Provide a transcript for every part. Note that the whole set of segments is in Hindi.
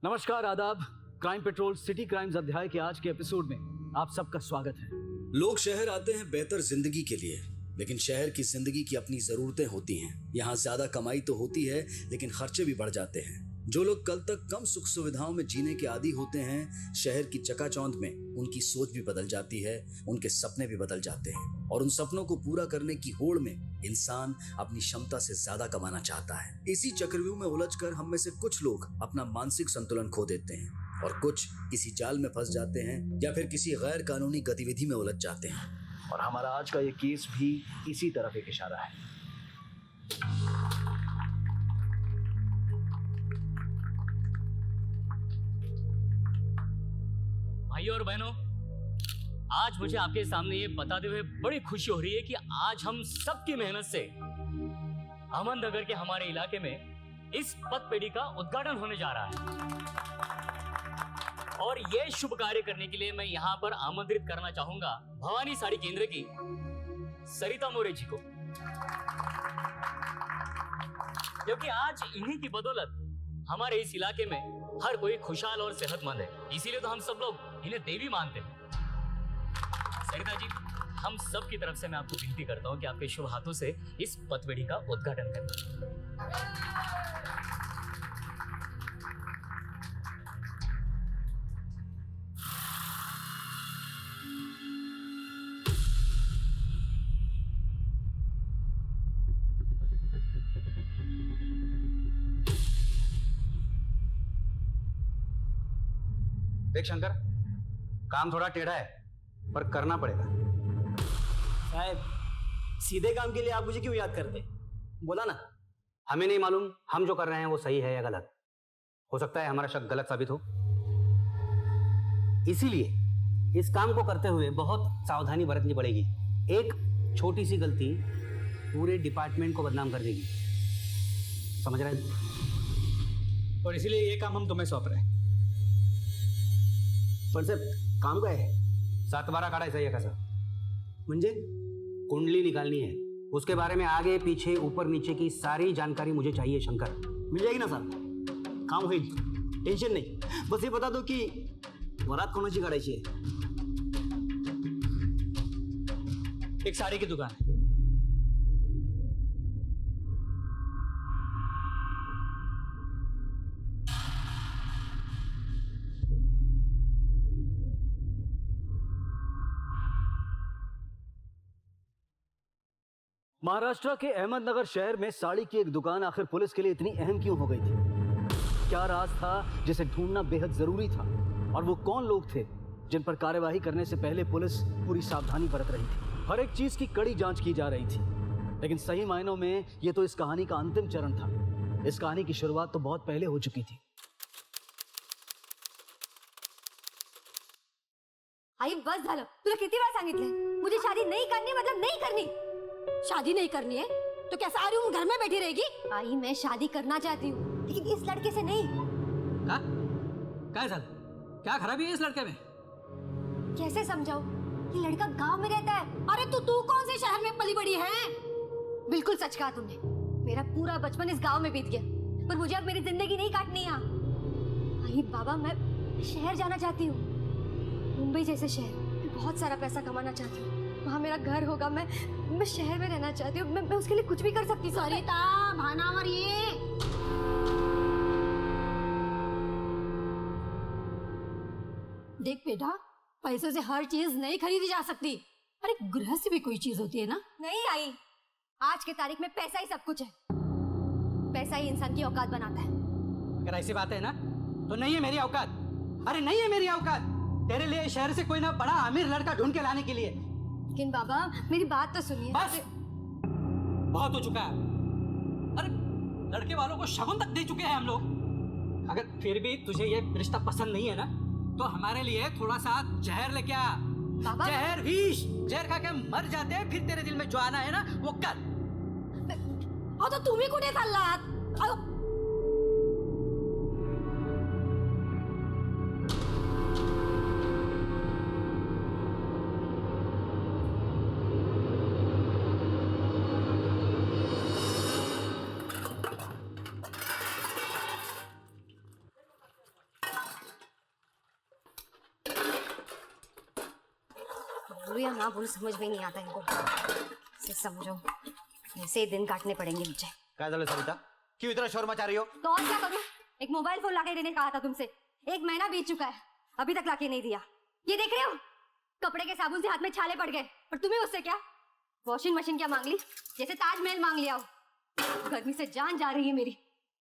नमस्कार, आदाब। क्राइम पेट्रोल सिटी क्राइम्स अध्याय के आज के एपिसोड में आप सबका स्वागत है। लोग शहर आते हैं बेहतर जिंदगी के लिए, लेकिन शहर की जिंदगी की अपनी जरूरतें होती हैं। यहाँ ज्यादा कमाई तो होती है, लेकिन खर्चे भी बढ़ जाते हैं। जो लोग कल तक कम सुख सुविधाओं में जीने के आदी होते हैं, शहर की चकाचौंध में उनकी सोच भी बदल जाती है, उनके सपने भी बदल जाते हैं और उन सपनों को पूरा करने की होड़ में इंसान अपनी क्षमता से ज्यादा कमाना चाहता है। इसी चक्रव्यूह में उलझकर हम में से कुछ लोग अपना मानसिक संतुलन खो देते हैं और कुछ किसी जाल में फंस जाते हैं या फिर किसी गैर कानूनी गतिविधि में उलझ जाते हैं। और हमारा आज का ये केस भी इसी तरफ एक इशारा है। भाइयों और बहनों, आज मुझे आपके सामने ये बताते हुए बड़ी खुशी हो रही है कि आज हम सबकी मेहनत से अहमदनगर के हमारे इलाके में इस पथपेड़ी का उद्घाटन होने जा रहा है। और ये शुभ कार्य करने के लिए मैं यहाँ पर आमंत्रित करना चाहूंगा भवानी साड़ी केंद्र की सरिता मोरे जी को, क्योंकि आज इन्हीं की बदौलत हमारे इस इलाके में हर कोई खुशहाल और सेहतमंद है। इसीलिए तो हम सब लोग इन्हें देवी मानते हैं। सरिता जी, हम सब की तरफ से मैं आपको विनती करता हूँ कि आपके शुभ हाथों से इस पथपेड़ी का उद्घाटन करें। देख शंकर, काम थोड़ा टेढ़ा है पर करना पड़ेगा। साहब, सीधे काम के लिए आप मुझे क्यों याद करते? बोला ना। हमें नहीं मालूम हम जो कर रहे हैं वो सही है या गलत। हो सकता है हमारा शक गलत साबित हो, इसीलिए इस काम को करते हुए बहुत सावधानी बरतनी पड़ेगी। एक छोटी सी गलती पूरे डिपार्टमेंट को बदनाम कर देगी, समझ रहे हैं? और इसीलिए ये काम हम तुम्हें सौंप रहे हैं। पण साहेब, काम काय आहे? 7/12 काढायचा है कसं? म्हणजे कुंडली निकालनी है, उसके बारे में आगे पीछे ऊपर नीचे की सारी जानकारी मुझे चाहिए शंकर। मिल जाएगी ना साहब, काम होईल, टेंशन नहीं। बस ये बता दो कि वरात कोणाची काढायची आहे? एक साड़ी की दुकान है। महाराष्ट्र के अहमदनगर शहर में साड़ी की एक दुकान आखिर पुलिस के लिए इतनी अहम क्यों हो गई थी? क्या राज था जिसे ढूंढना बेहद जरूरी था? और वो कौन लोग थे जिन पर कार्यवाही करने से पहले पुलिस पूरी सावधानी बरत रही थी? हर एक चीज की कड़ी जांच की जा रही थी, लेकिन सही मायनों में ये तो इस कहानी का अंतिम चरण था। इस कहानी की शुरुआत तो बहुत पहले हो चुकी थी। आई बस झालं, तुला किती बार सांगितलंय, मुझे शादी नहीं करनी मतलब नहीं करनी। शादी नहीं करनी है तो क्या सारी उम्र घर में बैठी रहेगी? आई मैं शादी करना चाहती हूँ, लेकिन इस लड़के से नहीं। काय झालं? क्या खराबी है इस लड़के में? कैसे समझाऊं? ये लड़का गांव में रहता है। अरे तू कौन से शहर में पली बड़ी है? बिल्कुल सच कहा तुमने। मेरा पूरा बचपन इस गांव में बीत गया, पर मुझे अब मेरी जिंदगी नहीं काटनी है। आई बाबा, मैं शहर जाना चाहती हूँ, मुंबई जैसे शहर। मैं बहुत सारा पैसा कमाना चाहती हूँ, वहाँ मेरा घर होगा। मैं शहर में रहना चाहती हूँ। मैं उसके लिए कुछ भी कर सकती हूँ। सरिता, भानावर ये देख बेटा, पैसे से हर चीज नहीं खरीदी जा सकती। अरे गृहस्थ भी कोई चीज होती है ना? नहीं आई, आज के तारीख में पैसा ही सब कुछ है। पैसा ही इंसान की औकात बनाता है। अगर ऐसी बात है ना तो नहीं है मेरी औकात। अरे नहीं है मेरी औकात तेरे लिए शहर से कोई ना बड़ा अमीर लड़का ढूंढ के लाने के लिए। लेकिन बाबा, मेरी बात तो सुनिए। बस बहुत हो चुका है। अरे लड़के वालों को शगुन तक दे चुके हैं हम लोग। अगर फिर भी तुझे ये रिश्ता पसंद नहीं है ना तो हमारे लिए थोड़ा सा जहर लेके आ। बाबा, जहर विष, जहर खा के मर जाते हैं, फिर तेरे दिल में जो आना है ना वो कर। तो तुम्ही कुठे चाललात? बोलूं या ना बोलूं समझ में नहीं आता इनको। इसे समझो, ऐसे ही दिन काटने पड़ेंगे मुझे। काय झालं सरिता, क्यों इतना शोर मचा रही हो? तो और क्या करूं? एक मोबाइल फोन लाके देने कहा था तुमसे, 1 महीना बीत चुका है, अभी तक लाके नहीं दिया। ये देख रहे हो, कपड़े के साबुन से हाथ में छाले पड़ गए, और तुम्हें उससे क्या वॉशिंग मशीन क्या मांग ली, जैसे ताजमहल मांग लिया हो। गर्मी से जान जा रही है मेरी।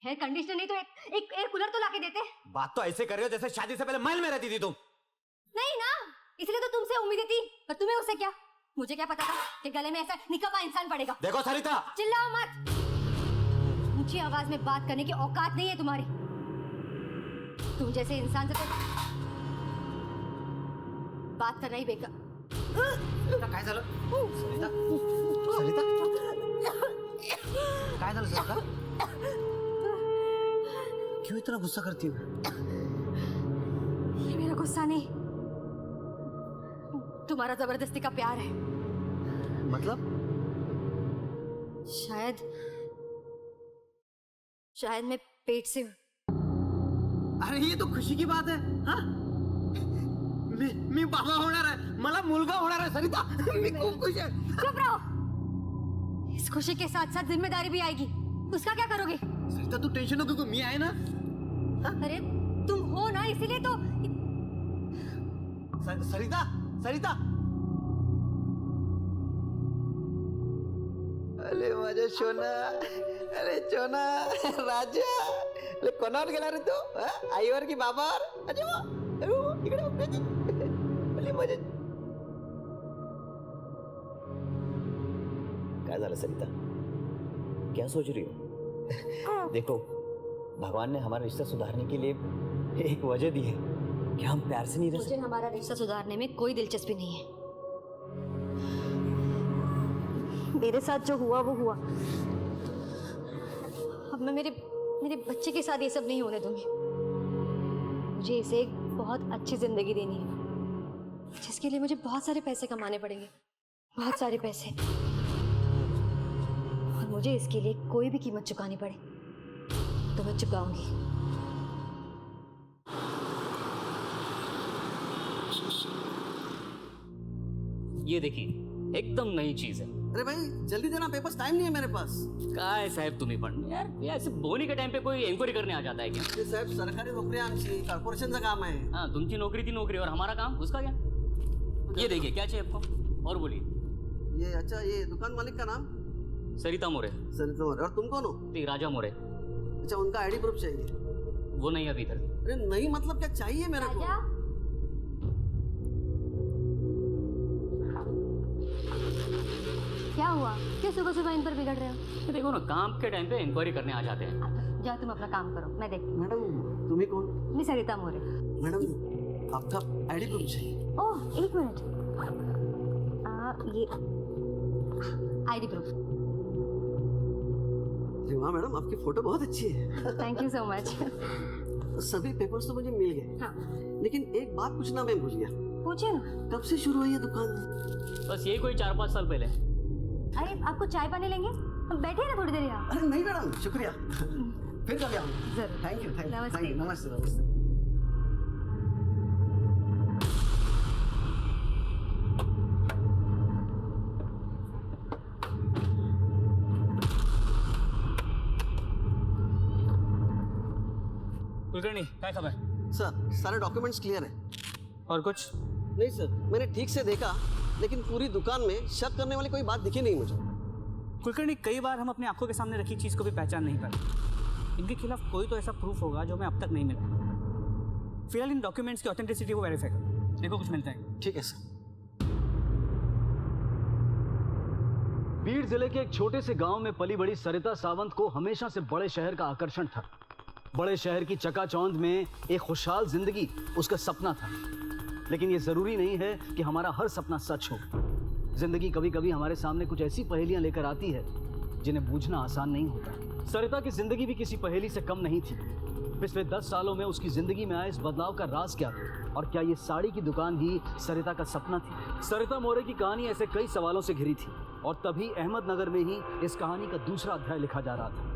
हेयर कंडीशनर नहीं तो एक एयर कूलर तो लाके देते। बात तो ऐसे कर रही हो जैसे शादी से पहले महल में रहती थी तुम। नहीं ना, इसलिए तो तुमसे उम्मीदें थी, पर तुम्हें उससे क्या? मुझे क्या पता था कि गले में ऐसा निकम्मा इंसान पड़ेगा। देखो सरिता, चिल्लाओ मत, ऊंची आवाज में बात करने की औकात नहीं है तुम्हारी। तुम जैसे इंसान से तो बात करना ही बेकार। काय झालं सरिता? सरिता काय झालं सरिता? क्यों इतना गुस्सा करती हो? ये मेरा गुस्सा नहीं, तुम्हारा जबरदस्ती का प्यार है। मतलब? शायद मैं पेट से हूँ। अरे ये तो खुशी की बात है। हाँ, मी बाबा होणार आहे, मला मुलगा होणार आहे सरिता। मी खूप खुश आहे। चुप रहो, इस खुशी के साथ साथ जिम्मेदारी भी आएगी, उसका क्या करोगे? सरिता तू टेंशन नको, मी आहे ना। अरे तुम हो ना, इसीलिए तो। सरिता, सरिता, अरे माझ्या सोना, अरे सोना राजा, अरे कोणावर गेला रे तू? आईवर की बाबावर? अरे वा, अरे वा, इकडे बघ. अरे माझ्या. क्या झालं सरिता, क्या सोच रही हो? देखो, भगवान ने हमारा रिश्ता सुधारने के लिए एक वजह दी है कि हम प्यार से नहीं रह मुझे हमारा रिश्ता सुधारने में कोई दिलचस्पी नहीं है। मेरे साथ जो हुआ वो हुआ, अब मैं मेरे बच्चे के साथ ये सब नहीं होने दूंगी। मुझे इसे एक बहुत अच्छी जिंदगी देनी है, जिसके लिए मुझे बहुत सारे पैसे कमाने पड़ेंगे, बहुत सारे पैसे, और मुझे इसके लिए कोई भी कीमत चुकानी पड़े तो मैं चुकाऊंगी। ये देखिए, एकदम नई चीज है। अरे भाई जल्दी देना पेपर्स, टाइम नहीं है मेरे पास। काय है साहब तुम्ही पण यार, ये ऐसे बोनी के टाइम पे कोई एन्क्वायरी करने आ जाता है क्या? ते साहेब सरकारी नोकरी आमची, कॉर्पोरेशनचं काम आहे। हाँ, तुमची नौकरी थी नौकरी, और हमारा काम उसका क्या? ये देखिए, क्या चाहिए आपको? और बोलिए। ये अच्छा, ये दुकान मालिक का नाम? सरिता मोरे। सरिता मोरे। और तुम कौन हो? जी, राजा मोरे। अच्छा, उनका आईडी प्रूफ चाहिए। वो नहीं अभी इधर। अरे नहीं मतलब क्या चाहिए मेरे को? राजा, क्या हुआ? क्यों सुबह सुबह इन पर बिगड़ रहे हो? ये देखो ना, काम के टाइम पे इंक्वायरी करने आ जाते हैं। जाओ तुम अपना काम करो, मैं देखती हूँ। मैडम तुम्हें कौन? मैं सरिता मोरे। मैडम आपका आईडी प्रूफ चाहिए। ओह, एक मिनट। ये आईडी प्रूफ। अरे वाह मैडम, आपकी फोटो बहुत अच्छी है। Thank you so much. सभी पेपर्स तो मुझे मिल गए, हाँ, लेकिन एक बात पूछना मैं भूल गया। पूछिए ना। कब से शुरू हुई है दुकान? बस यही कोई 4-5 साल पहले। अरे आपको चाय पानी लेंगे? बैठे ना थोड़ी देर यहाँ। अरे नहीं मैडम, शुक्रिया, फिर कभी आऊंगा। जरूर। थैंक यू, थैंक यू, नमस्ते। नमस्ते, नमस्ते। कुलकर्णी, क्या खबर? सर सारे डॉक्यूमेंट्स क्लियर है। और कुछ? नहीं सर, मैंने ठीक से देखा, लेकिन पूरी दुकान में शक करने वाली कोई बात दिखी नहीं मुझे। कुलकर्णी, कई बार हम अपनी आंखों के सामने रखी चीज को भी पहचान नहीं पाते। इनके खिलाफ कोई तो ऐसा प्रूफ होगा जो हमें अब तक नहीं मिला। फिलहाल इन डॉक्यूमेंट्स की ऑथेंटिसिटी को वेरीफाई करो, देखो कुछ मिलता है। ठीक है सर। बीड़ जिले के एक छोटे से गांव में पली बड़ी सरिता सावंत को हमेशा से बड़े शहर का आकर्षण था। बड़े शहर की चकाचौंध में एक खुशहाल जिंदगी उसका सपना था। लेकिन ये जरूरी नहीं है कि हमारा हर सपना सच हो। जिंदगी कभी कभी हमारे सामने कुछ ऐसी पहेलियां लेकर आती है जिन्हें बूझना आसान नहीं होता। सरिता की जिंदगी भी किसी पहेली से कम नहीं थी। पिछले 10 सालों में उसकी जिंदगी में आए इस बदलाव का राज क्या था, और क्या ये साड़ी की दुकान ही सरिता का सपना थी? सरिता मोरे की कहानी ऐसे कई सवालों से घिरी थी, और तभी अहमदनगर में ही इस कहानी का दूसरा अध्याय लिखा जा रहा था।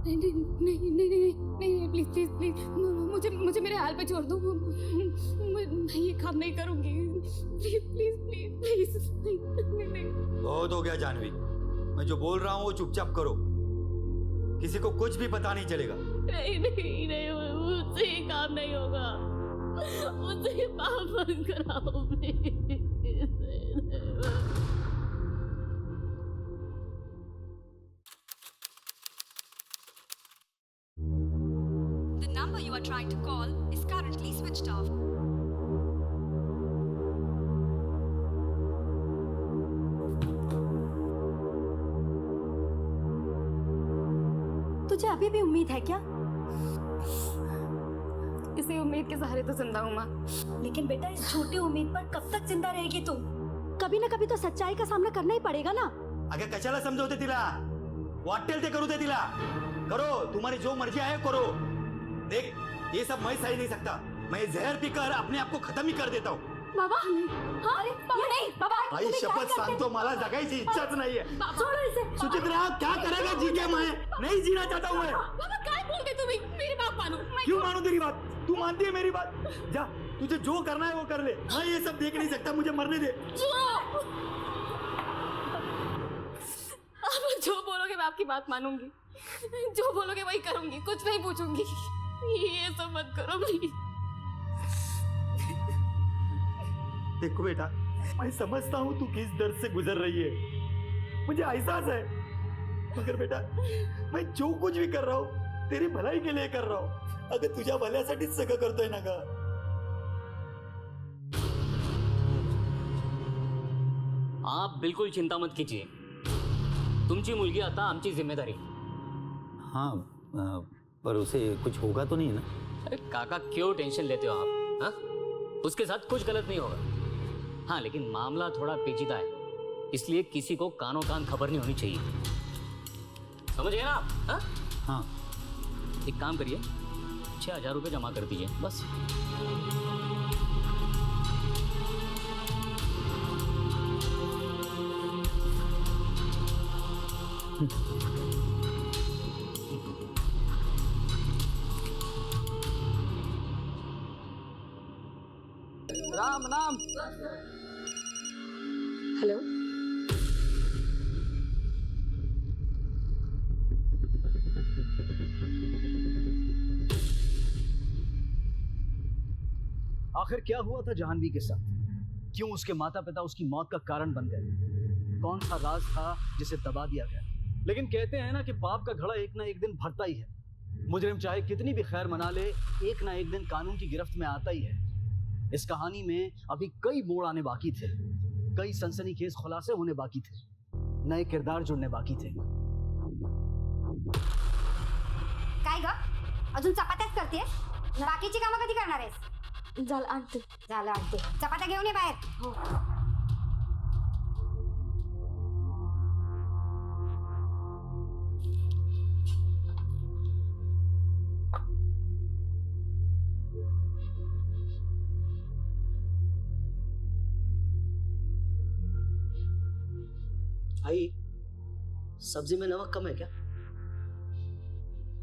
नहीं नहीं प्लीज प्लीज प्लीज मुझे मुझे मेरे हाल पे छोड़ दो। मैं ये काम नहीं करूंगी। प्लीज प्लीज प्लीज प्लीज नहीं। बहुत हो गया जानवी, मैं जो बोल रहा हूँ वो चुपचाप करो, किसी को कुछ भी पता नहीं चलेगा। नहीं नहीं नहीं, मुझसे ये काम नहीं होगा, मुझसे काम बंद कराओ please. The number you are trying to call is currently switched off. तुझे अभी भी उम्मीद है क्या? इसी उम्मीद के सहारे तो जिंदा हूँ माँ। लेकिन बेटा इस छोटी उम्मीद पर कब तक जिंदा रहेगी तू? कभी ना कभी तो सच्चाई का सामना करना ही पड़ेगा ना। अगं कशाला समजवते तिला? वाटेल ते करू दे तिला, करो तुम्हारी जो मर्जी आहे करो। देख ये सब मैं सही नहीं सकता, मैं जहर पीकर अपने आप को खत्म ही कर देता हूँ। बाबा हाँ अरे बाबा नहीं बाबा आई शपथ सांगतो मला जगायची इच्छाच नाहीये। छोड़ो इसे। सुचित्रा क्या करेगा जी के, मैं नहीं जीना चाहता हूँ मैं। बाबा क्या बोलते तुम्हें? मेरी बात मानो। क्यों मानू तेरी बात? तू मानती है मेरी बात? जा तुझे जो करना है वो कर ले, मैं ये सब देख नहीं सकता, मुझे मरने दे। आप जो बोलोगे मैं आपकी बात मानूंगी, जो बोलोगे वही करूंगी, कुछ नहीं पूछूंगी। ये सब मत करो प्लीज। देखो बेटा, मैं समझता हूँ तू किस दर्द से गुजर रही है, मुझे एहसास है, मगर बेटा मैं जो कुछ भी कर रहा हूँ तेरी भलाई के लिए कर रहा हूँ। अगं तुझ्या भल्यासाठीच सगळं करतोय ना ग। आप बिलकुल चिंता मत कीजिए, तुमची मुलगी आता आमची जिम्मेदारी। हाँ पर उसे कुछ होगा तो नहीं ना? अरे काका क्यों टेंशन लेते हो आप? हाँ, उसके साथ कुछ गलत नहीं होगा। हाँ लेकिन मामला थोड़ा पेचीदा है, इसलिए किसी को कानों कान खबर नहीं होनी चाहिए, समझ गए ना आप? हाँ हाँ एक काम करिए, 6,000 रुपये जमा कर दीजिए बस। राम नाम। हेलो आखिर क्या हुआ था जाह्नवी के साथ? क्यों उसके माता पिता उसकी मौत का कारण बन गए? कौन सा राज था जिसे दबा दिया गया? लेकिन कहते हैं ना कि पाप का घड़ा एक ना एक दिन भरता ही है। मुजरिम चाहे कितनी भी खैर मना ले, एक ना एक दिन कानून की गिरफ्त में आता ही है। इस कहानी में अभी कई मोड़ आने बाकी थे, कई सनसनीखेज खुलासे होने बाकी थे, नए किरदार जुड़ने बाकी थे। काय ग अजून चपात्याच करतेय? बाकीची कामं कधी करणार आहेस? झालं आणते। झालं आणते, चपात्या घेऊन ये बाहेर। हो आई सब्जी में नमक कम है क्या?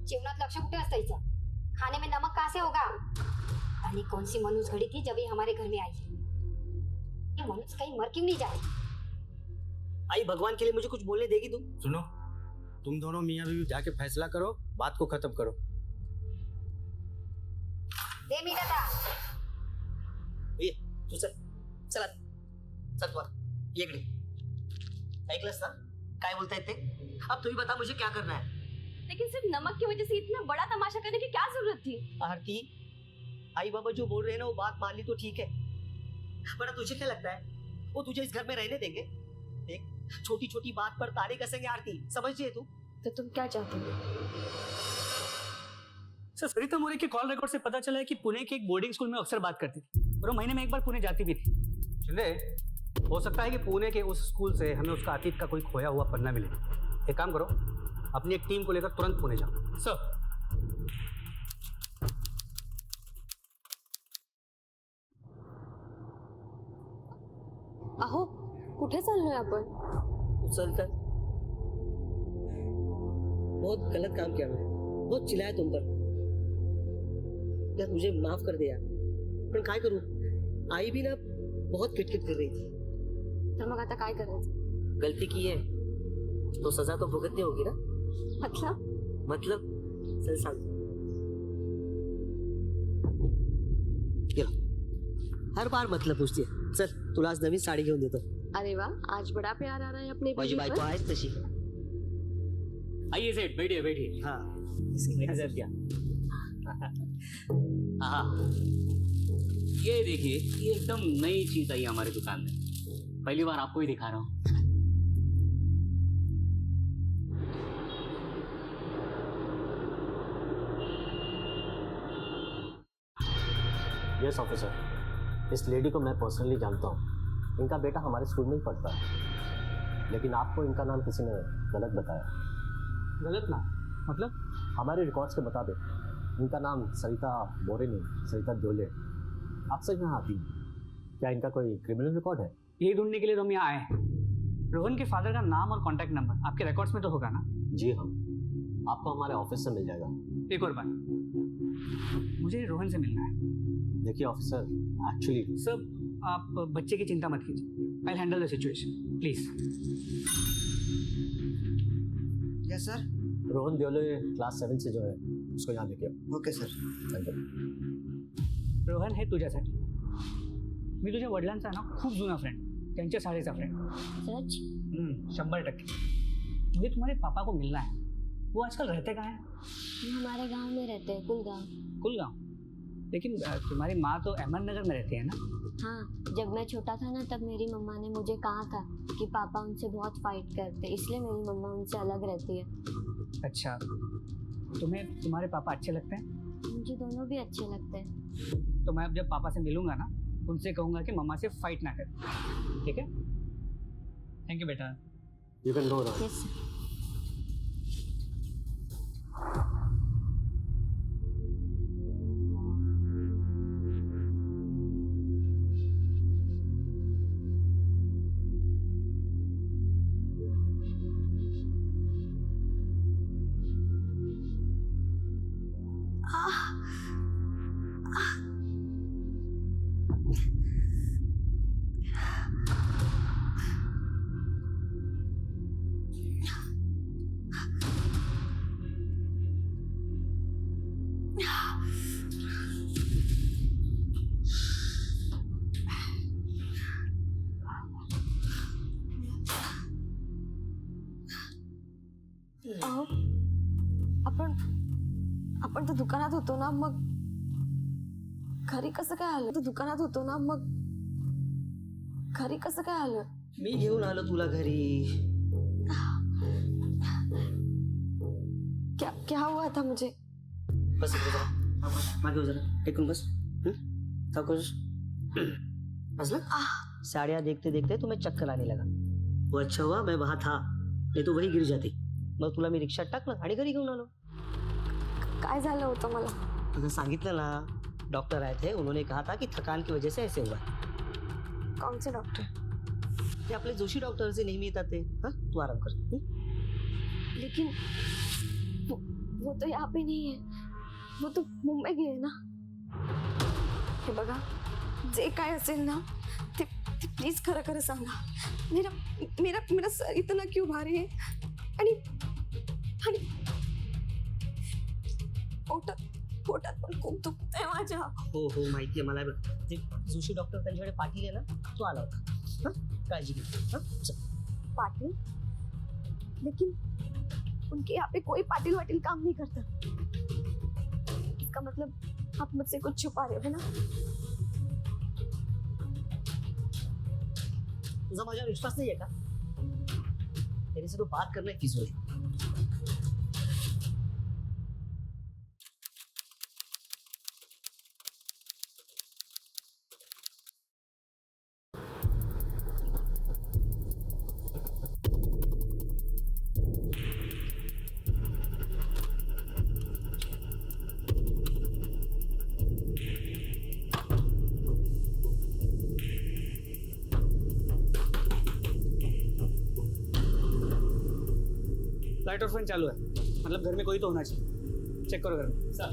जीवनात लक्ष्य कुठे असतं हिचं? खाने में नमक कहाँ से होगा? आणि कौन सी मनुष्य घड़ी थी जब ये हमारे घर में आई? ये मनुष्य कहीं मर क्यों नहीं जाए? आई भगवान के लिए मुझे कुछ बोलने देगी तुम? सुनो, तुम दोनों मियाँ बीवी जाके फैसला करो, बात को खत्म करो। दे मीठ आता। ये तू चल चला चल वर इकडे ऐकलंस ना काय बोलतायत ते? अब तू ही बता मुझे क्या करना है? लेकिन सिर्फ नमक की वजह से इतना बड़ा तमाशा करने की क्या जरूरत थी? आरती, आई बाबा जो बोल रहे हैं ना वो बात मान ली तो ठीक है, पर तुझे क्या लगता है वो तुझे इस घर में रहने देंगे? देख छोटी छोटी बात पर तारे कसेंगे आरती, समझ रही है तू? तो तुम क्या चाहते हो? सर सरिता मोरे के कॉल रिकॉर्ड से पता चला है कि पुणे के एक बोर्डिंग स्कूल में अक्सर बात करती थी और वो महीने में एक बार पुणे जाती भी थी। शिंदे, हो सकता है कि पुणे के उस स्कूल से हमें उसका अतीत का कोई खोया हुआ पन्ना मिले। एक काम करो, अपनी एक टीम को लेकर तुरंत पुणे जाओ। सर अहो कुठे चाललोय आपण? चल कर, बहुत गलत काम किया मैंने, बहुत चिल्लाया तुम पर। यार मुझे माफ कर दे यार, पण काय करू, आई भी ना बहुत किटकिट कर रही थी. तर मग आता काय करायचं? गलती की है तो सजा तो भुगतनी होगी ना. मतलब चल सांग. हर बार मतलब पूछती है. चल तुला आज नवीन साडी घेऊन देतो. अरे वाह, आज बड़ा प्यार आ रहा है अपने माझी बीवी बायको पर. आहेच तशी. आइए सेठ, बैठिए बैठिए. हाँ मेरे साथ क्या? हाँ, ये देखिए, ये एकदम नई चीज आई है हमारी दुकान में. पहली बार आपको ही दिखा रहा हूँ. यस ऑफिसर, इस लेडी को मैं पर्सनली जानता हूँ. इनका बेटा हमारे स्कूल में ही पढ़ता है, लेकिन आपको इनका नाम किसी ने गलत बताया. गलत ना मतलब? हमारे रिकॉर्ड्स के मुताबिक इनका नाम सरिता बोरे नहीं, सरिता दोले. आप सच में आती हैं? क्या इनका कोई क्रिमिनल रिकॉर्ड है? यही ढूंढने के लिए तो हम यहाँ आए हैं. रोहन के फादर का नाम और कॉन्टैक्ट नंबर आपके रिकॉर्ड्स में तो होगा ना? जी हाँ, आपको हमारे ऑफिस से मिल जाएगा. एक और बात, मुझे रोहन से मिलना है. देखिए ऑफिसर, एक्चुअली सर आप बच्चे की चिंता मत कीजिए. I handle the situation, please. Yes sir. Rohan Deole class 7 से जो है उसको यहाँ देखिए. Okay sir. Thank you. Rohan हे तुझ्यासाठी. मी तुझ्या वडिलांचा ना खूप जुना फ्रेंड, त्यांच्या शाळेचा फ्रेंड. सच? 100%. मुझे तुम्हारे पापा को मिलना है. वो आजकल रहते कहाँ हैं? वो हमारे गांव में रहते हैं, कुलगांव. कुलगांव. लेकिन तुम्हारी माँ तो अहमदनगर में रहती है ना? हाँ, जब मैं छोटा था ना तब मेरी मम्मा ने मुझे कहा था कि पापा उनसे बहुत फाइट करते, इसलिए मेरी मम्मा उनसे अलग रहती है. अच्छा, तुम्हें तुम्हारे पापा अच्छे लगते हैं? मुझे दोनों भी अच्छे लगते हैं. तो मैं अब जब पापा से मिलूंगा ना, उनसे कहूंगा कि मम्मा से फाइट ना करें. ठीक है? थैंक यू बेटा. You can go now. Yes sir. अहो, आपण तर दुकानात होतो ना, मग घरी कसं काय आलं? दुकानात होतो ना, मग घरी कसं काय आलं? मी घेऊन आलो तुला घरी. क्या क्या हुआ था मुझे? बस इकडे जरा. मागे हो जरा. टेकून बस. सावकाश. बसला? साड़ियाँ देखते देखते तुम्हें चक्कर आने लगा. वो अच्छा हुआ मैं वहां था, नहीं तो वही गिर जाती. मग तुला मी रिक्षात टाकलं आणि घरी घेऊन आलो. काय झालं होतं मला? तुझं सांगितलं ना, डॉक्टर आए थे, उन्होंने कहा था कि थकान की वजह से ऐसे हुआ. कौन से डॉक्टर? ते आपले जोशी डॉक्टर जे नेहमी येतात ते. हाँ तू आराम कर. लेकिन वो तो यहाँ पे नहीं है, वो तो मुंबई गए ना. हे बघा, जे काय असेल ना ते प्लीज खरं खरं सांगा. मेरा मेरा मेरा सर इतना क्यों भारी है? आणि आणि पोटात पण खूप दुखतंय माझ्या. हो हो माहिती आहे मला. ते जोशी डॉक्टर त्यांच्याकडे पाटील आहे ना, तो आला होता. हाँ काळजी घे. हाँ चल. पाटिल? लेकिन उनके यहाँ पे कोई पाटिल वाटिल काम नहीं करता. इसका मतलब आप मुझसे कुछ छुपा रहे हो ना? तुझा माझ्यावर विश्वास नाही आहे का? तेरे से तो बात करना ही फिजूल है. लाइट और फैन चालू है, मतलब घर में कोई तो होना चाहिए. चेक करो घर में. सर,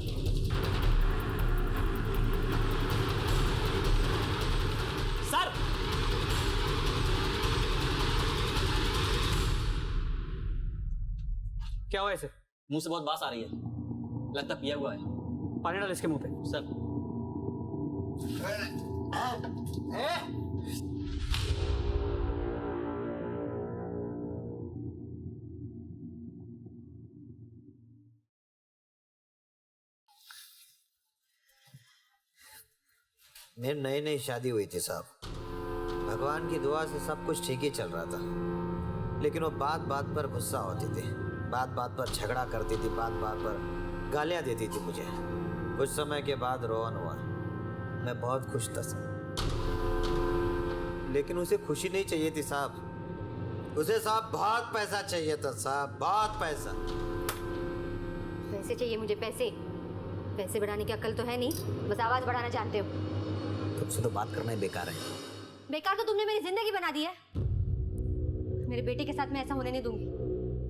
क्या हुआ ऐसे? मुंह से बहुत बास आ रही है, लगता पिया हुआ है। पानी डाल इसके मुंह पे। सर मेरी नई नई शादी हुई थी साहब। भगवान की दुआ से सब कुछ ठीक ही चल रहा था, लेकिन वो बात बात पर गुस्सा होती थी, बात बात पर झगड़ा करती थी, बात बात पर गालियां देती थी मुझे। कुछ समय के बाद रोहन हुआ। मैं बहुत खुश था साहब, लेकिन उसे खुशी नहीं चाहिए थी साहब। उसे साहब बहुत पैसा चाहिए था साहब, बहुत पैसा। पैसे चाहिए मुझे, पैसे। पैसे बढ़ाने की अक्ल तो है नहीं, बस आवाज बढ़ाना जानते हो। तुमसे तो बात करना ही बेकार है। बेकार तो तुमने मेरी जिंदगी बना दी है। मेरे बेटे के साथ मैं ऐसा होने नहीं दूंगी।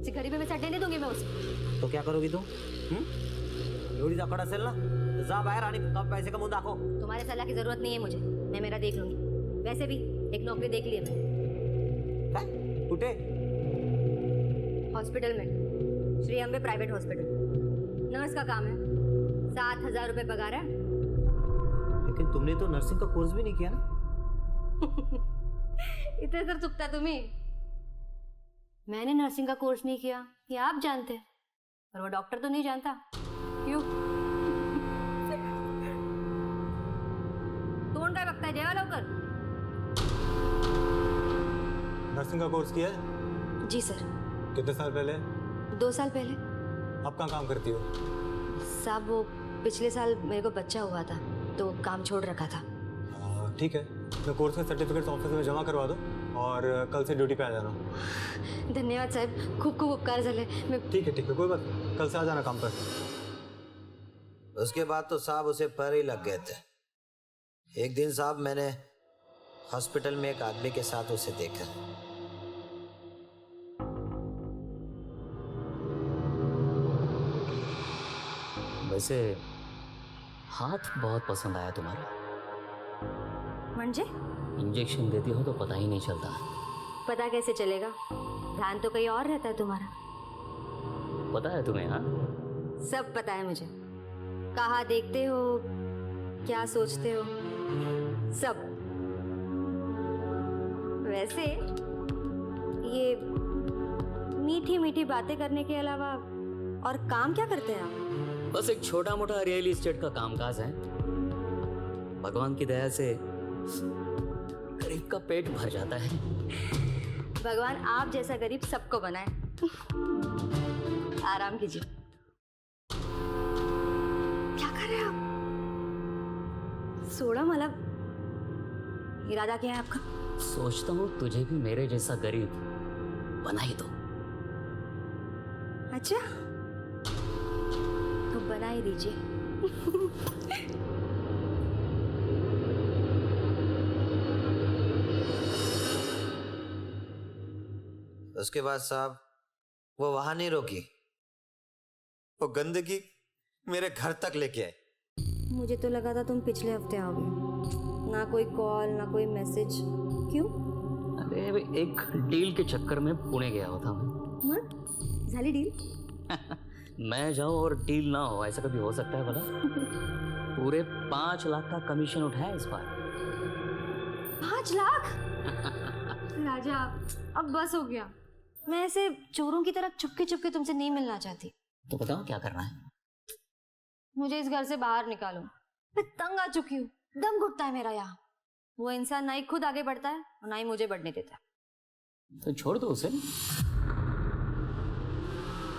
इसे गरीबी में सड़ने नहीं दूंगी मैं उसे। तो क्या करोगी तुम? एवढी जाकड असेल ना, तो जा बाहेर आणि पैसे कमवून दाखव। तुम्हारे सलाह की जरूरत नहीं है मुझे, मैं मेरा देख लूंगी। वैसे भी एक नौकरी देख ली है मैंने। काय? कुठे? हॉस्पिटल में, Shri Ambe private hospital. Nurse का काम है, 7,000 रुपए पगार है। लेकिन तुमने तो नर्सिंग का कोर्स भी नहीं किया ना। इतने सर चुपता तुम्ही। मैंने नर्सिंग का कोर्स नहीं किया ये आप जानते हैं, पर वो डॉक्टर तो नहीं जानता। क्यों? तोंड काय बघताय, जेवा लवकर। नर्सिंग का कोर्स किया है? जी सर। कितने साल पहले? 2 साल पहले। आप कहाँ काम करती हो? साहब वो पिछले साल मेरे को बच्चा हुआ था तो काम छोड़ रखा था। ठीक है, मैं कोर्स का सर्टिफिकेट ऑफिस में जमा करवा दो और कल से ड्यूटी पे आ जाना। धन्यवाद साहब, खूब खूब उपकार झाले। मैं ठीक है कोई बात नहीं, कल से आ जाना काम पर। उसके बाद तो साहब उसे पर ही लग गए थे। एक दिन साहब मैंने हॉस्पिटल में एक आदमी के साथ उसे देखा। वैसे हाथ बहुत पसंद आया तुम्हारा। म्हणजे? इंजेक्शन देती हो तो पता ही नहीं चलता। पता कैसे चलेगा, ध्यान तो कहीं और रहता है तुम्हारा। पता है तुम्हें? हाँ, सब पता है मुझे। कहाँ देखते हो, क्या सोचते हो, सब। वैसे ये मीठी मीठी बातें करने के अलावा और काम क्या करते हैं आप? बस एक छोटा मोटा रियल एस्टेट का कामकाज है। भगवान की दया से गरीब का पेट भर जाता है। भगवान आप जैसा गरीब सबको बनाए। आराम कीजिए। क्या कर रहे हैं आप? सोडा मला। इरादा क्या है आपका? सोचता हूँ तुझे भी मेरे जैसा गरीब बना ही दो। अच्छा, तो बना ही दीजिए। उसके बाद साहब वो वहां नहीं रोकी, वो गंदगी मेरे घर तक लेके आए। मुझे तो लगा था तुम पिछले हफ्ते आओगे। ना कोई कॉल ना कोई मैसेज। क्यों? अरे एक डील के चक्कर में पुणे गया होता मैं। झाली डील? मैं जाऊं और डील ना हो, ऐसा कभी हो सकता है भला? पूरे 5 लाख का कमीशन उठाया इस बार। 5 लाख? राजा अब बस हो गया। मैं ऐसे चोरों की तरह चुपके चुपके तुमसे नहीं मिलना चाहती। तो बताओ क्या करना है? मुझे इस घर से बाहर निकालो। मैं तंग आ चुकी हूँ, दम घुटता है मेरा यहाँ। वो इंसान ना ही खुद आगे बढ़ता है और ना ही मुझे बढ़ने देता है। तो छोड़ दो उसे,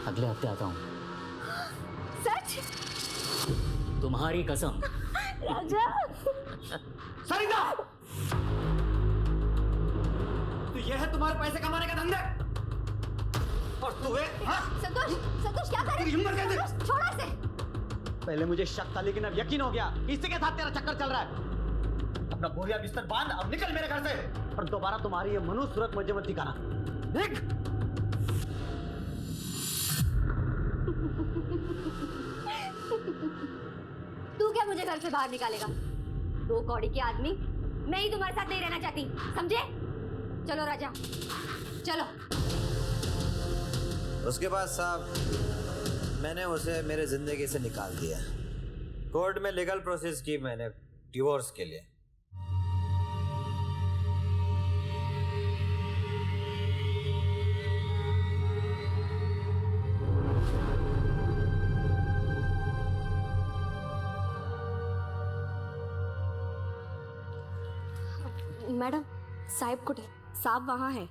अगले हफ्ते आता हूँ। सच? तुम्हारी कसम। राजा। सरिता! तो ये है तुम्हारे पैसे कमाने का धंधा? और तू है? हाँ? संतोष, संतोष क्या कर रहे हो? संतोष, छोड़ो इसे। पहले मुझे शक था, लेकिन अब यकीन हो गया कि इसी के साथ तेरा चक्कर चल रहा है। अपना बोरिया बिस्तर बांध, अब निकल मेरे घर से और दोबारा तुम्हारी ये मनुष्य सूरत मुझे मत दिखाना। देख। तू क्या मुझे घर से बाहर निकालेगा? 2 कौड़ी के आदमी। मैं ही तुम्हारे साथ नहीं रहना चाहती, समझे? चलो राजा, चलो। उसके बाद साहब मैंने उसे मेरे जिंदगी से निकाल दिया। कोर्ट में लीगल प्रोसेस की मैंने डिवोर्स के लिए। मैडम साहब कुठे? साहब वहाँ है।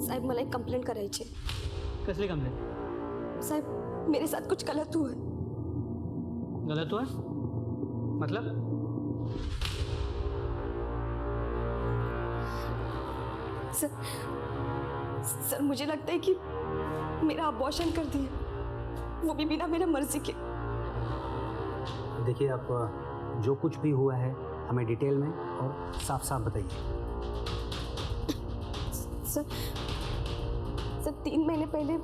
साहेब मला एक कंप्लेंट करायची आहे। कसली कंप्लेंट? साहेब मेरे साथ कुछ गलत हुआ है। गलत हुआ? मतलब? सर मुझे लगता है कि मेरा अबॉर्शन कर दिया, वो भी बिना मेरे मर्जी के। देखिए, आप जो कुछ भी हुआ है हमें डिटेल में और साफ साफ बताइए। सर 3 महीने पहले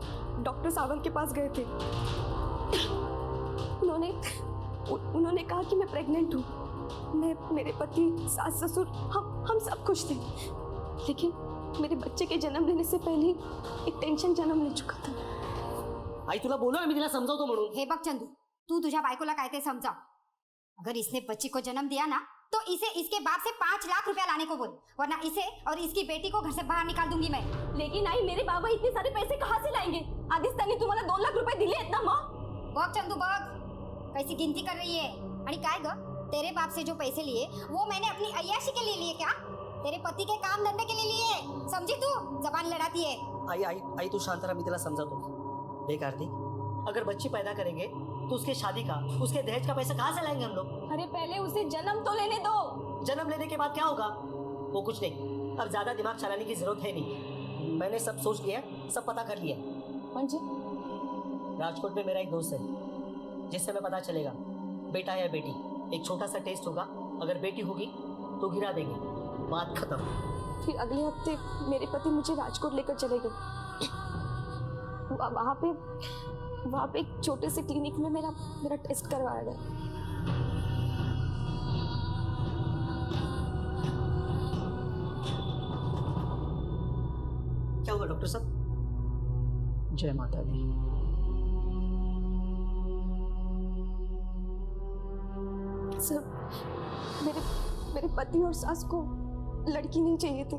डॉक्टर सावंत के पास गए थे। उन्होंने कहा कि मैं प्रेग्नेंट हूँ। मैं, मेरे पति, सास ससुर हम सब खुश थे, लेकिन मेरे बच्चे के जन्म लेने से पहले एक टेंशन जन्म ले चुका था। आई तुला बोलो ना, मी तिला समजावतो म्हणून। हे बघ चंदू, तू तुझ्या बायकोला काय ते समजाव। अगर इसने बच्ची को जन्म दिया ना, तो इसे इसके बाप से 5 लाख रुपया लाने को बोल, वरना इसे और इसकी बेटी को घर से बाहर निकाल दूंगी मैं। लेकिन आई, मेरे बाबा इतने सारे पैसे कहाँ से लाएंगे? आधीच त्यांनी तुम्हाला 2 लाख रुपये दिले आहेत ना मग? बघ चंदू बघ, कैसी गिनती कर रही है। आणि काय ग, तेरे बाप से जो पैसे लिए वो मैंने अपनी अय्याशी के लिए लिए क्या? तेरे पति के काम धंधे के लिए लिए, समझी तू? जबान लड़ाती है। आई तू शांत रहा, मैं तेरा समझाता हूँ। देख आरती, अगर बच्ची पैदा करेंगे तो उसके शादी का, उसके दहेज का पैसा कहाँ से लाएंगे हम लोग? अरे पहले उसे जन्म तो लेने दो। जन्म लेने के बाद क्या होगा? वो कुछ नहीं, अब ज्यादा दिमाग चलाने की जरूरत है नहीं। मैंने सब सोच लिया, सब पता कर लिया। म्हणजे? राजकोट में मेरा एक दोस्त है, जिससे हमें पता चलेगा बेटा या बेटी। एक छोटा सा टेस्ट होगा, अगर बेटी होगी तो गिरा देंगे, बात खत्म। फिर अगले हफ्ते मेरे पति मुझे राजकोट लेकर चले गए। वहाँ पे एक छोटे से क्लिनिक में मेरा टेस्ट करवाया गया। क्या हुआ डॉक्टर साहब? जय माता दी। सर मेरे पति और सास को लड़की नहीं चाहिए थी।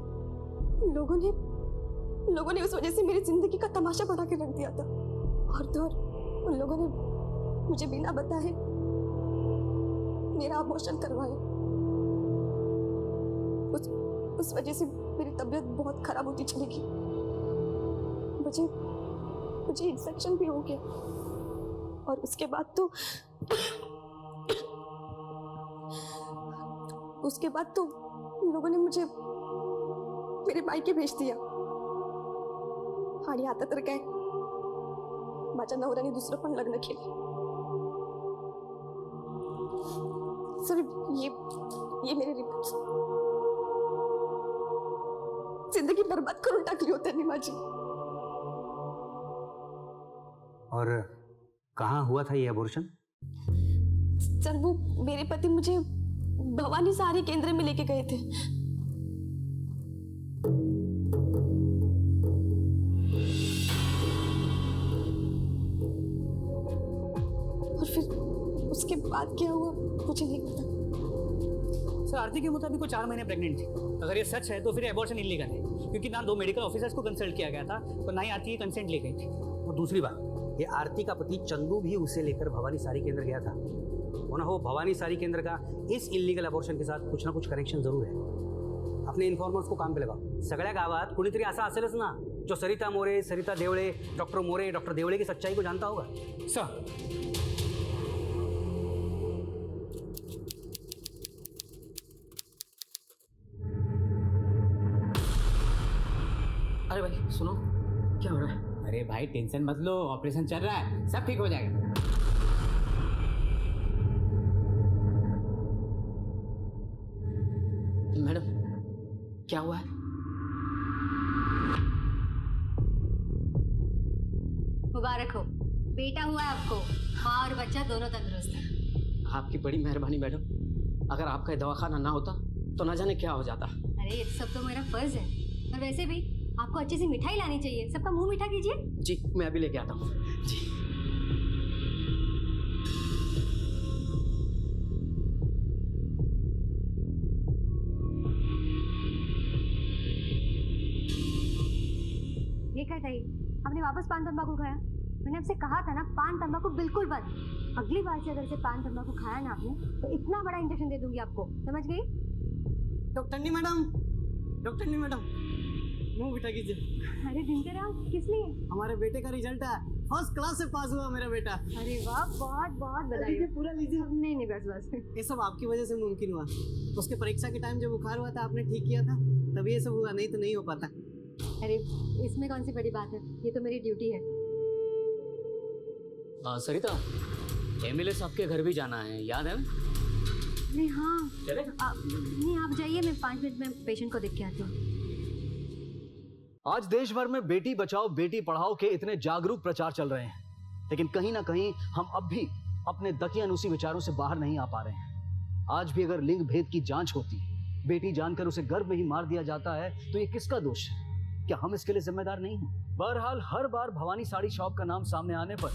लोगों ने उस वजह से मेरी जिंदगी का तमाशा बना के रख दिया था। और तो और उन लोगों ने मुझे बिना बताए मेरा अबॉर्शन करवाया। उस वजह से मेरी तबीयत बहुत खराब होती चली गई। मुझे इन्फेक्शन भी हो गया, और उसके बाद तो उन लोगों ने मुझे मेरे मायके भेज दिया। आणि आता तर काय, माझ्या नवऱ्याने दुसरं पण लग्न केलं। सर ये मेरे रिपोर्ट्स जिंदगी बर्बाद करून टाकली होती त्यांनी माझी। और कहाँ हुआ था ये अबॉर्शन? सर वो मेरे पति मुझे भवानी सारी केंद्र में लेके गए थे। और फिर उसके बाद क्या हुआ मुझे नहीं पता। सर आरती के मुताबिक वो 4 महीने प्रेग्नेंट थी। अगर ये सच है तो फिर एबॉर्शन इलीगल है, क्योंकि ना 2 मेडिकल ऑफिसर्स को कंसल्ट किया गया था और ना ही आरती की कंसेंट ली गई थी। और दूसरी बात, ये आरती का पति चंदू भी उसे लेकर भवानी सारी केंद्र गया था। और ना वो भवानी सारी केंद्र का इस इलीगल अबॉर्शन के साथ कुछ ना कुछ कनेक्शन जरूर है। अपने इन्फॉर्मर्स को काम पे लगाओ। सगळ्या गावात कुणीतरी असा असेलच ना जो सरिता मोरे, सरिता देवळे, डॉक्टर मोरे, डॉक्टर देवळे की सच्चाई को जानता होगा। सर अरे भाई सुनो, क्या हो रहा है? अरे भाई टेंशन मत लो, ऑपरेशन चल रहा है, सब ठीक हो जाएगा। मैडम क्या हुआ है? मुबारक हो, बेटा हुआ है आपको। माँ और बच्चा दोनों तंदुरुस्त हैं। आपकी बड़ी मेहरबानी मैडम। अगर आपका ये दवाखाना ना होता तो ना जाने क्या हो जाता। अरे ये सब तो मेरा फर्ज है, और वैसे भी आपको अच्छी सी मिठाई लानी चाहिए। सबका मुंह मीठा कीजिए। जी मैं अभी लेके आता हूँ। जी ये क्या था? आपने वापस पान तंबाकू खाया? मैंने आपसे कहा था ना, पान तंबाकू बिल्कुल बंद। अगली बार से अगर से पान तंबाकू खाया ना आपने तो इतना बड़ा इंजेक्शन दे दूंगी आपको, समझ गई? डॉक्टरनी मैडम, डॉक्टरनी मैडम, मुंह मीठा कीजिए। अरे दिनकर आप किस लिए? हमारे बेटे का रिजल्ट है, फर्स्ट क्लास से पास हुआ मेरा बेटा। अरे वाह, बहुत बहुत बधाई। पूरा लीजिए। नहीं नहीं, बस बस। ये सब आपकी वजह से मुमकिन हुआ। उसके परीक्षा के टाइम जब बुखार हुआ था आपने ठीक किया था, तभी ये सब हुआ, नहीं तो नहीं हो पाता। अरे इसमें कौन सी बड़ी बात है, ये तो मेरी ड्यूटी है। सरिता, एमएलए साहब के घर भी जाना है, याद है? नहीं हाँ, चले? नहीं आप जाइए, मैं 5 मिनट में पेशेंट को देख के आती हूँ। आज देश भर में बेटी बचाओ बेटी पढ़ाओ के इतने जागरूक प्रचार चल रहे हैं, लेकिन कहीं ना कहीं हम अब भी अपने दकियानूसी विचारों से बाहर नहीं आ पा रहे हैं। आज भी अगर लिंग भेद की जांच होती, बेटी जानकर उसे गर्भ में ही मार दिया जाता है, तो ये किसका दोष है? क्या हम इसके लिए जिम्मेदार नहीं हैं? बहरहाल हर बार भवानी साड़ी शॉप का नाम सामने आने पर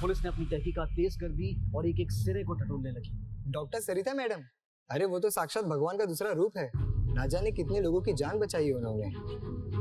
पुलिस ने अपनी तहकीकात तेज कर दी और एक एक सिरे को टटोलने लगी। डॉक्टर सरिता मैडम, अरे वो तो साक्षात भगवान का दूसरा रूप है। ना जाने कितने लोगों की जान बचाई है उन्होंने।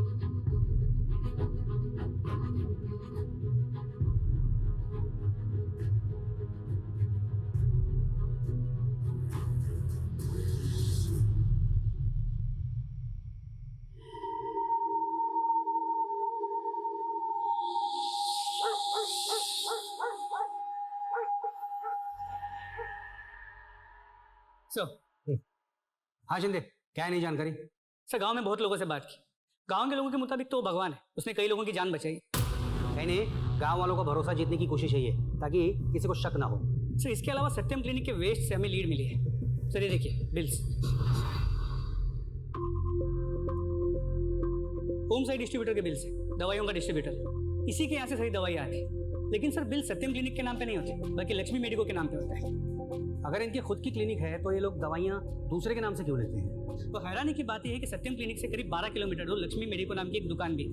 हाँ शिंदे, क्या है नहीं जानकारी? सर गांव में बहुत लोगों से बात की, गांव के लोगों के मुताबिक तो वो भगवान है, उसने कई लोगों की जान बचाई। कहीं नहीं, गांव वालों का भरोसा जीतने की कोशिश है ये, ताकि किसी को शक ना हो। सर इसके अलावा सत्यम क्लिनिक के वेस्ट से हमें लीड मिली है। सर ये देखिए बिल्स, होम साइड डिस्ट्रीब्यूटर के बिल्स है, दवाइयों का डिस्ट्रीब्यूटर। इसी के यहाँ से सारी दवाइयाँ आती है, लेकिन सर बिल सत्यम क्लिनिक के नाम पे नहीं होते, बल्कि लक्ष्मी मेडिको के नाम पे होता है। अगर इनकी खुद की क्लिनिक है तो ये लोग दवाइयाँ दूसरे के नाम से क्यों लेते हैं? तो हैरानी की बात यह है कि सत्यम क्लिनिक से करीब 12 किलोमीटर दूर लक्ष्मी मेडिको नाम की एक दुकान भी है।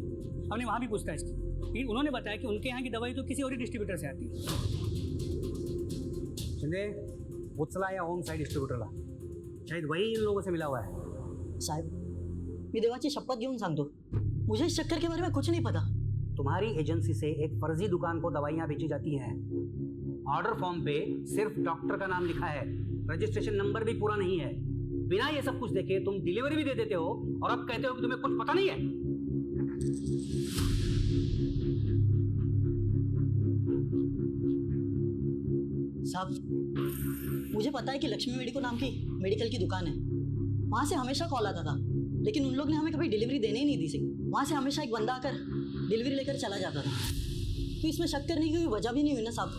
हमने वहाँ भी पूछताछ की, लेकिन उन्होंने बताया कि उनके यहाँ की दवाई तो किसी और ही डिस्ट्रीब्यूटर से आती है। शिंदे, उचला या होम साइड डिस्ट्रीब्यूटरला शायद वही इन लोगों से मिला हुआ है। साहेब, मी देवाची शपथ घेऊन सांगतो, मुझे इस चक्कर के बारे में कुछ नहीं पता। तुम्हारी एजेंसी से एक फर्जी दुकान को दवाइयाँ बेची जाती हैं। ऑर्डर फॉर्म पे सिर्फ डॉक्टर का नाम लिखा है, रजिस्ट्रेशन नंबर भी पूरा नहीं है। बिना ये सब कुछ देखे तुम डिलीवरी भी दे देते हो और अब कहते हो कि तुम्हें कुछ पता नहीं है। साहब, मुझे पता है कि लक्ष्मी मेडिको नाम की मेडिकल की दुकान है, वहाँ से हमेशा कॉल आता था, लेकिन उन लोग ने हमें कभी डिलीवरी देने ही नहीं दी थी। वहाँ से हमेशा एक बंदा आकर डिलीवरी लेकर चला जाता था, तो इसमें शक करने की कोई वजह भी नहीं हुई ना साहब।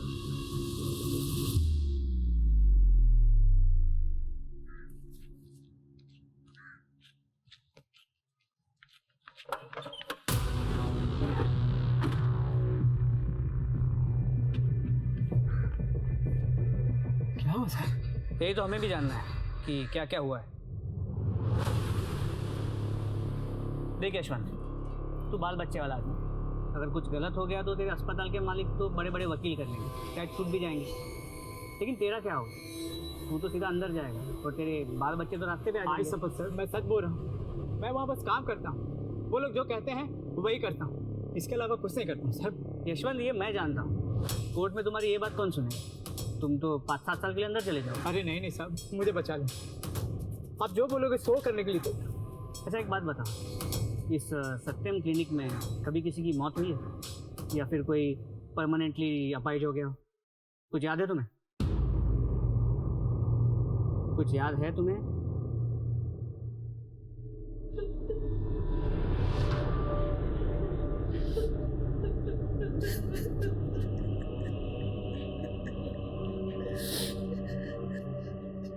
क्या हुआ सर? यही तो हमें भी जानना है कि क्या क्या हुआ है। देख यशवंत, तू बाल बच्चे वाला आदमी, अगर कुछ गलत हो गया तो तेरे अस्पताल के मालिक तो बड़े बड़े वकील कर लेंगे, शायद छूट भी जाएंगे, लेकिन तेरा क्या होगा? तू तो सीधा अंदर जाएगा और तेरे बाल बच्चे तो रास्ते पे आ जाएंगे। सपोज सर, मैं सच बोल रहा हूँ, मैं वहाँ बस काम करता हूँ, वो लोग जो कहते हैं वही करता हूँ, इसके अलावा कुछ नहीं करता हूँ सर। यशवंत, ये मैं जानता हूँ, कोर्ट में तुम्हारी ये बात कौन सुने? तुम तो 5-7 साल के लिए अंदर चले जाओ। अरे नहीं नहीं साहब, मुझे बचा लो, आप जो बोलोगे सो करने के लिए तो। अच्छा एक बात बता, इस सत्यम क्लिनिक में कभी किसी की मौत हुई है या फिर कोई परमानेंटली अपाहिज हो गया हो? कुछ याद है तुम्हें? कुछ याद है तुम्हें?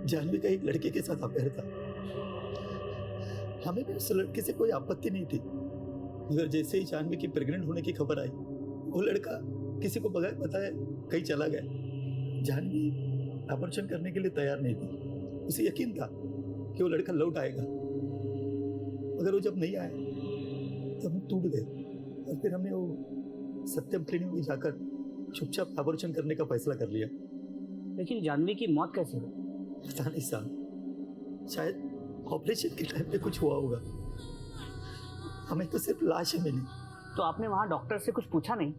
जानवी का एक लड़के के साथ अफेयर था, हमें भी उस लड़के से कोई आपत्ति नहीं थी, मगर जैसे ही जानवी की प्रेग्नेंट होने की खबर आई, वो लड़का किसी को बगैर बताए कहीं चला गया। जानवी अबॉर्शन करने के लिए तैयार नहीं थी, उसे यकीन था कि वो लड़का लौट आएगा, मगर वो जब नहीं आया तब हम टूट गए। और फिर हमने वो सत्यम क्लिनिक में जाकर चुपचाप ऑपरेशन करने का फैसला कर लिया। लेकिन जानवी की मौत कैसे हुई? पता नहीं साहब, शायद ऑपरेशन के टाइम पे कुछ हुआ होगा। हमें तो सिर्फ लाश ही मिली। तो आपने वहाँ डॉक्टर से कुछ पूछा नहीं?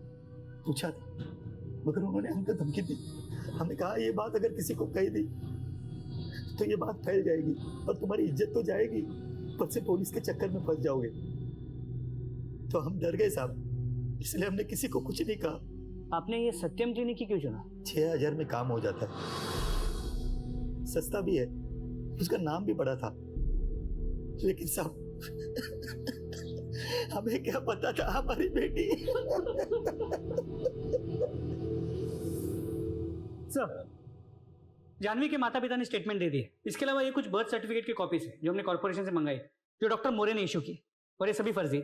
पूछा था, मगर उन्होंने हमको धमकी दी। हमें कहा ये बात अगर किसी को कही दी तो ये बात फैल जाएगी और तुम्हारी इज्जत तो जाएगी, पर से पुलिस के चक्कर में फंस जाओगे। तो हम डर गए साहब, इसलिए हमने किसी को कुछ नहीं कहा। आपने ये सत्यम क्लिनिक ही क्यों चुना? 6000 में काम हो जाता है, सस्ता भी है, उसका नाम भी बड़ा था। लेकिन साहब हमें क्या पता था हमारी बेटी। सर, जानवी के माता पिता ने स्टेटमेंट दे दिए। इसके अलावा ये कुछ बर्थ सर्टिफिकेट की कॉपीज है जो हमने कॉर्पोरेशन से मंगाई, जो डॉक्टर मोरे ने इशू की, और ये सभी फर्जी है।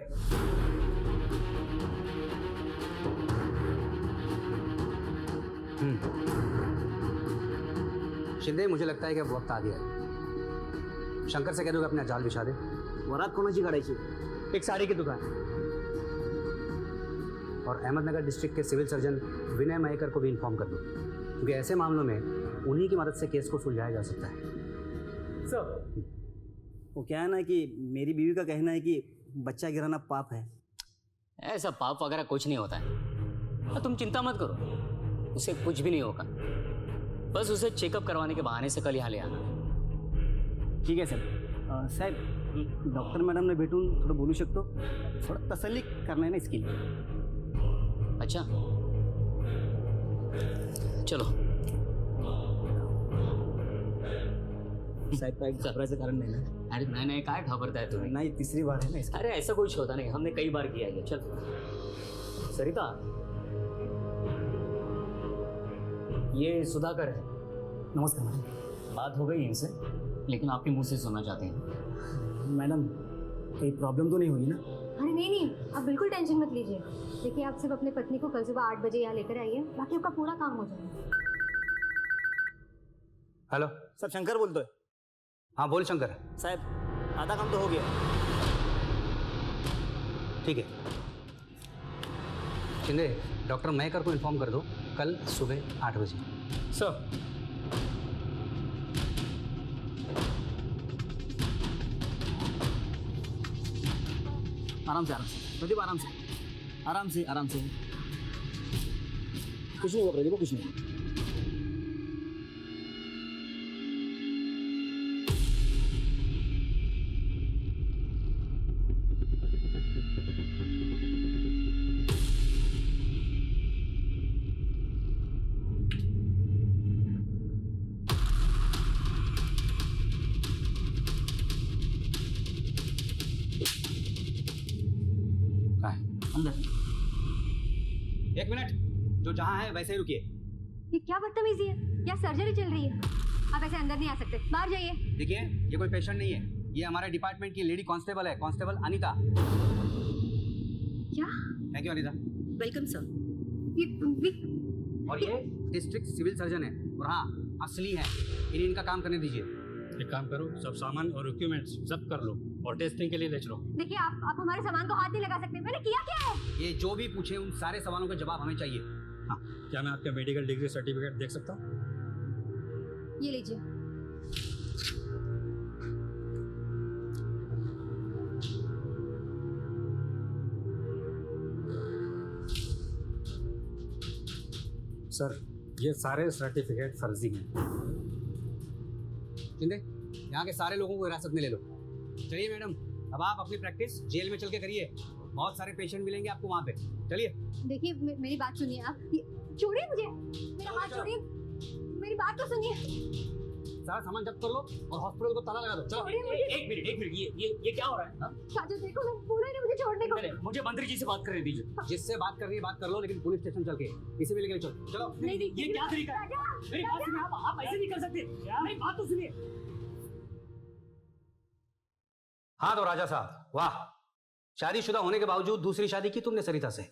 शिंदे, मुझे लगता है कि अब वक्त आ गया है। शंकर से कह दो कि अपना जाल बिछा दे। वरात कोणाची काढायची? एक साड़ी की दुकान, और अहमदनगर डिस्ट्रिक्ट के सिविल सर्जन विनय मयेकर को भी इन्फॉर्म कर दो, क्योंकि ऐसे मामलों में उन्हीं की मदद से केस को सुलझाया जा सकता है। सर, वो क्या है ना कि मेरी बीवी का कहना है कि बच्चा गिराना पाप है। ऐसा पाप वगैरह कुछ नहीं होता है, तुम चिंता मत करो, उसे कुछ भी नहीं होगा। बस उसे चेकअप करवाने के बहाने से कल यहाँ ले आना। ठीक आहे सर. साहेब, डॉक्टर मॅडमला भेटून थोडं बोलू शकतो? थोडं तसल्ली करणार नाही स्किल. अच्छा, चलो. साहेब, काही घबरायचं कारण नाही ना? अरे नहीं नहीं, काय घबरताय तुम्ही? नाही, तीसरी बार है ना. अरे ऐसा कुछ होता नहीं, हमने कई बार किया है. चल सरिता, ये सुधाकर है. नमस्कार मैडम. बात हो गई इनसे, लेकिन आपके मुंह से सुनना चाहते हैं. मैडम, कोई प्रॉब्लम तो नहीं होगी ना? अरे नहीं नहीं, आप बिल्कुल टेंशन मत लीजिए. देखिए, आप सिर्फ अपनी पत्नी को कल सुबह 8 बजे यहाँ लेकर आइए, बाकी आपका पूरा काम हो जाएगा. हेलो साहब, शंकर बोलतोय. हाँ बोल शंकर. साहेब, आधा काम तो हो गया. ठीक है. शिंदे, डॉक्टर मयेकर को इन्फॉर्म कर दो कल सुबह 8 बजे. सर. आराम से, आराम से प्रदीप, आराम से, आराम से, आराम से. कुछ नहीं होगा प्रदीप, कुछ नहीं. अंदर. एक मिनट, जो जहाँ है वैसे ही रुकिए. ये क्या बदतमीजी है? यहाँ सर्जरी चल रही है, आप ऐसे अंदर नहीं आ सकते, बाहर जाइए. देखिए, ये कोई पेशेंट नहीं है, ये हमारे डिपार्टमेंट की लेडी कांस्टेबल है, कांस्टेबल अनीता. क्या? Thank you Anita. Welcome sir. और ये डिस्ट्रिक्ट सिविल सर्जन है, और हाँ असली है, इन्हें इनका काम करने दीजिए. एक काम करो, सब सामान और इक्विपमेंट्स जब्त कर लो और टेस्टिंग के लिए ले चलो. देखिए, आप हमारे सामान को हाथ नहीं लगा सकते. मैंने किया क्या है? ये जो भी पूछे उन सारे सवालों का जवाब हमें चाहिए. हाँ, क्या मैं आपका मेडिकल डिग्री सर्टिफिकेट देख सकता हूँ? ये लीजिए. सर, ये सारे सर्टिफिकेट फर्जी हैं. शिंदे, यहाँ के सारे लोगों को हिरासत में ले लो. चलिए मैडम, अब आप अपनी प्रैक्टिस जेल में चल के करिए. बहुत सारे पेशेंट मिलेंगे आपको वहाँ पे. चलिए. देखिए, मेरी बात सुनिए. आप छोड़िए मुझे, मेरा हाथ छोड़िए, मेरी बात तो सुनिए. सारा सामान जब्त कर लो और हॉस्पिटल को ताला लगा दो. चलो. एक मिनट, ये क्या हो रहा है? साजू, देखो ना, बोला ही नहीं मुझे छोड़ने को. नहीं, मुझे मंत्री जी से बात करने दीजिए. जिससे बात करनी है बात कर लो, लेकिन पुलिस स्टेशन चल के इसे भी लेकर चलो. चलो. नहीं, ये क्या तरीका है? मेरी बात सुनिए, आप ऐसे नहीं कर सकते. मेरी बात तो सुनिए. हाँ तो राजा साहब, वाह, शादीशुदा होने के बावजूद दूसरी शादी की तुमने सरिता से.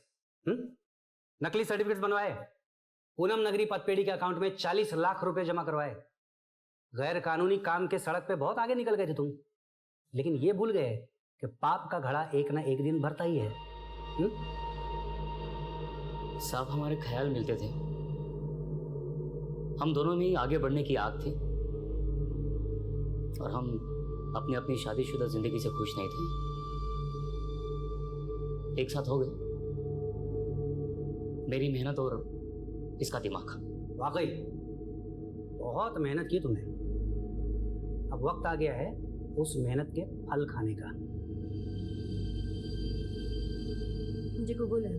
नकली सर्टिफिकेट बनवाए, पूनम नगरी पतपेड़ी के अकाउंट में 40 लाख रुपए जमा करवाए. गैर कानूनी काम के सड़क पे बहुत आगे निकल गए थे तुम, लेकिन ये भूल गए कि पाप का घड़ा एक ना एक दिन भरता ही है। साहब, हमारे ख्याल मिलते थे, हम दोनों में ही आगे बढ़ने की आग थी और हम अपनी अपनी शादीशुदा जिंदगी से खुश नहीं थे। एक साथ हो गए, मेरी मेहनत और इसका दिमाग। वाकई बहुत मेहनत की तुमने, अब वक्त आ गया है उस मेहनत के फल खाने का। मुझे कबूल है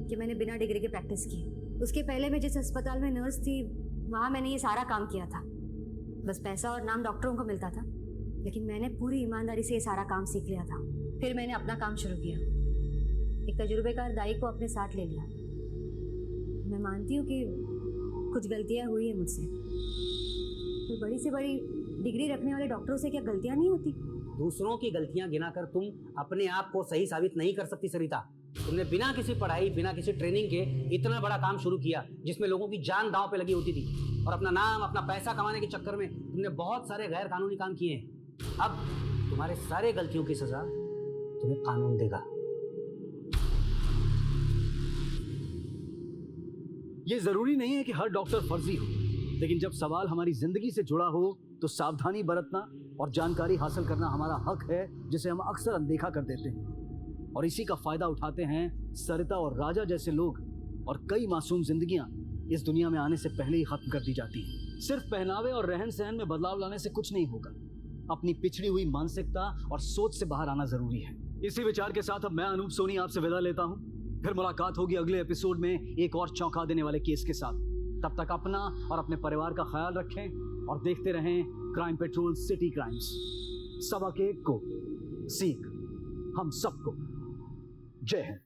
कि मैंने बिना डिग्री के प्रैक्टिस की। उसके पहले मैं जिस अस्पताल में नर्स थी वहाँ मैंने ये सारा काम किया था। बस पैसा और नाम डॉक्टरों को मिलता था, लेकिन मैंने पूरी ईमानदारी से ये सारा काम सीख लिया था। फिर मैंने अपना काम शुरू किया, एक तजुर्बेकार दाई को अपने साथ ले लिया। मैं मानती हूँ कि कुछ गलतियाँ हुई है मुझसे, तो बड़ी से बड़ी डिग्री रखने वाले डॉक्टरों से क्या गलतियाँ नहीं होती? दूसरों की गलतियां गिनाकर तुम अपने आप को सही साबित नहीं कर सकती सरिता। तुमने बिना किसी पढ़ाई, बिना किसी ट्रेनिंग के इतना बड़ा काम शुरू किया जिसमें लोगों की जान दांव पे लगी होती थी, और अपना नाम, अपना पैसा कमाने के चक्कर में तुमने बहुत सारे गैर कानूनी काम किए हैं। अब तुम्हारे सारे गलतियों की सजा तुम्हें कानून देगा। ये जरूरी नहीं है कि हर डॉक्टर फर्जी हो, लेकिन जब सवाल हमारी जिंदगी से जुड़ा हो तो सावधानी बरतना और जानकारी हासिल करना हमारा हक है, जिसे हम अक्सर अनदेखा कर देते हैं। और इसी का फायदा उठाते हैं सरिता और राजा जैसे लोग, और कई मासूम जिंदगियां इस दुनिया में आने से पहले ही खत्म कर दी जाती हैं। सिर्फ पहनावे और रहन सहन में बदलाव लाने से कुछ नहीं होगा, अपनी पिछड़ी हुई मानसिकता और सोच से बाहर आना जरूरी है। इसी विचार के साथ अब मैं अनूप सोनी आपसे विदा लेता हूँ। फिर मुलाकात होगी अगले एपिसोड में एक और चौंका देने वाले केस के साथ। तब तक अपना और अपने परिवार का ख्याल रखें और देखते रहें क्राइम पेट्रोल सिटी क्राइम्स। सबक एक को सीख हम सबको। जय हिंद।